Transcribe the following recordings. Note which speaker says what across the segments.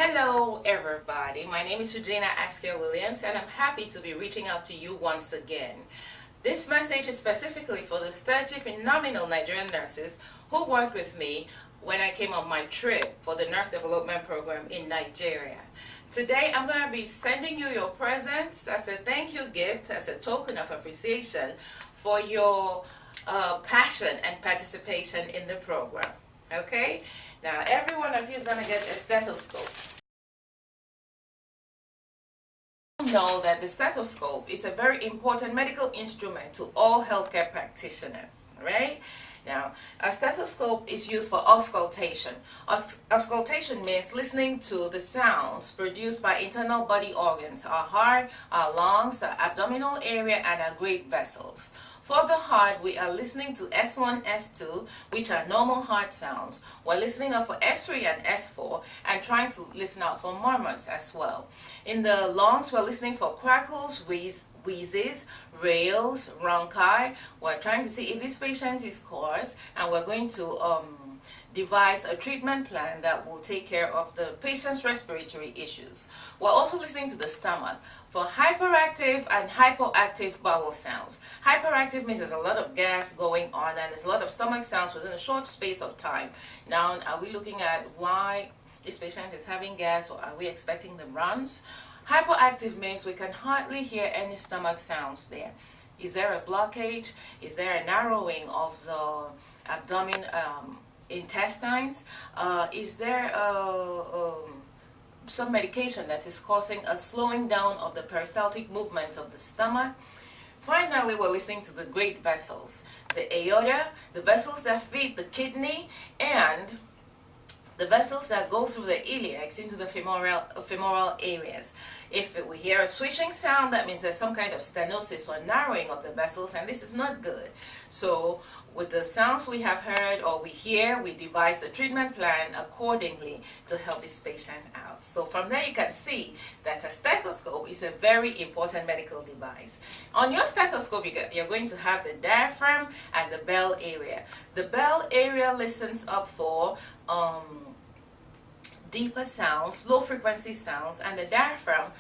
Speaker 1: Hello everybody, my name is Regina Williams and I'm happy to be reaching out to you once again. This message is specifically for the 30 phenomenal Nigerian nurses who worked with me when I came on my trip for the nurse development program in Nigeria. Today I'm going to be sending you your presents as a thank you gift, as a token of appreciation for your passion and participation in the program. Okay? Now every one of you is going to get a stethoscope. You know that the stethoscope is a very important medical instrument to all healthcare practitioners, right? Now, a stethoscope is used for auscultation. Auscultation means listening to the sounds produced by internal body organs, our heart, our lungs, our abdominal area, and our great vessels. For the heart, we are listening to S1, S2, which are normal heart sounds. We're listening out for S3 and S4 and trying to listen out for murmurs as well. In the lungs, we're listening for crackles, wheezes, rales, rhonchi. We're trying to see if this patient is coarse, and we're going to devise a treatment plan that will take care of the patient's respiratory issues. We're also listening to the stomach for hyperactive and hypoactive bowel sounds. Hyperactive means there's a lot of gas going on and there's a lot of stomach sounds within a short space of time. Now, are we looking at why this patient is having gas, or are we expecting the runs? Hypoactive means we can hardly hear any stomach sounds there. Is there a blockage? Is there a narrowing of the abdomen, intestines? Is there some medication that is causing a slowing down of the peristaltic movement of the stomach? Finally, we're listening to the great vessels, the aorta, the vessels that feed the kidney, and the vessels that go through the iliacs into the femoral areas. If we hear a swishing sound, that means there's some kind of stenosis or narrowing of the vessels, and this is not good. So with the sounds we have heard or we hear, we devise a treatment plan accordingly to help this patient out. So from there you can see that a stethoscope is a very important medical device. On your stethoscope, you're going to have the diaphragm and the bell area. The bell area listens up for deeper sounds, low frequency sounds, and the diaphragm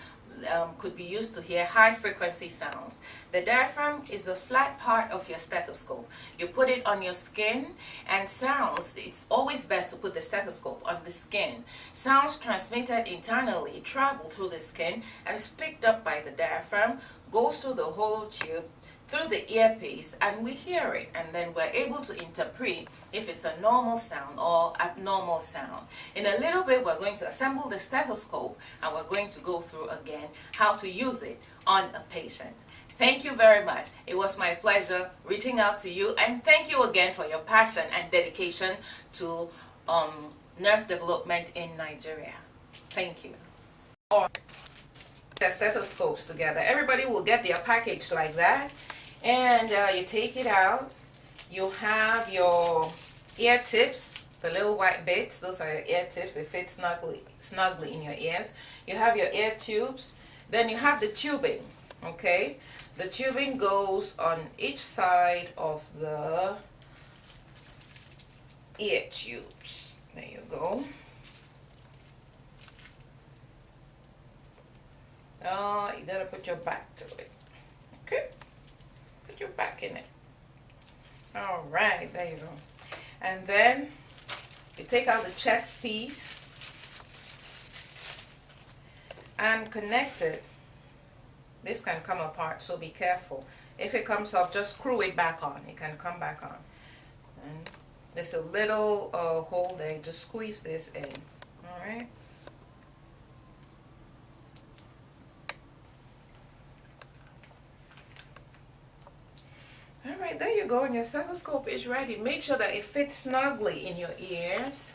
Speaker 1: could be used to hear high frequency sounds. The diaphragm is the flat part of your stethoscope. You put it on your skin, and sounds, it's always best to put the stethoscope on the skin. Sounds transmitted internally travel through the skin and is picked up by the diaphragm, goes through the hollow tube, through the earpiece, and we hear it, and then we're able to interpret if it's a normal sound or abnormal sound. In a little bit, we're going to assemble the stethoscope, and we're going to go through again how to use it on a patient. Thank you very much. It was my pleasure reaching out to you, and thank you again for your passion and dedication to nurse development in Nigeria. Thank you. The stethoscopes together. Everybody will get their package like that, and you take it out. You have your ear tips, the little white bits. Those are your ear tips. They fit snugly in your ears. You have your ear tubes. Then you have the tubing. Okay, the tubing goes on each side of the ear tubes. There you go. Oh, you gotta put your back to it. Okay, put your back in it. All right, there you go. And then you take out the chest piece and connect it. This can come apart, so be careful. If it comes off, just screw it back on. It can come back on. And there's a little hole there. Just squeeze this in. All right. All right, there you go, and your stethoscope is ready. Make sure that it fits snugly in your ears.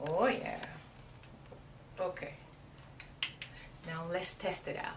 Speaker 1: Oh yeah. Okay. Now let's test it out.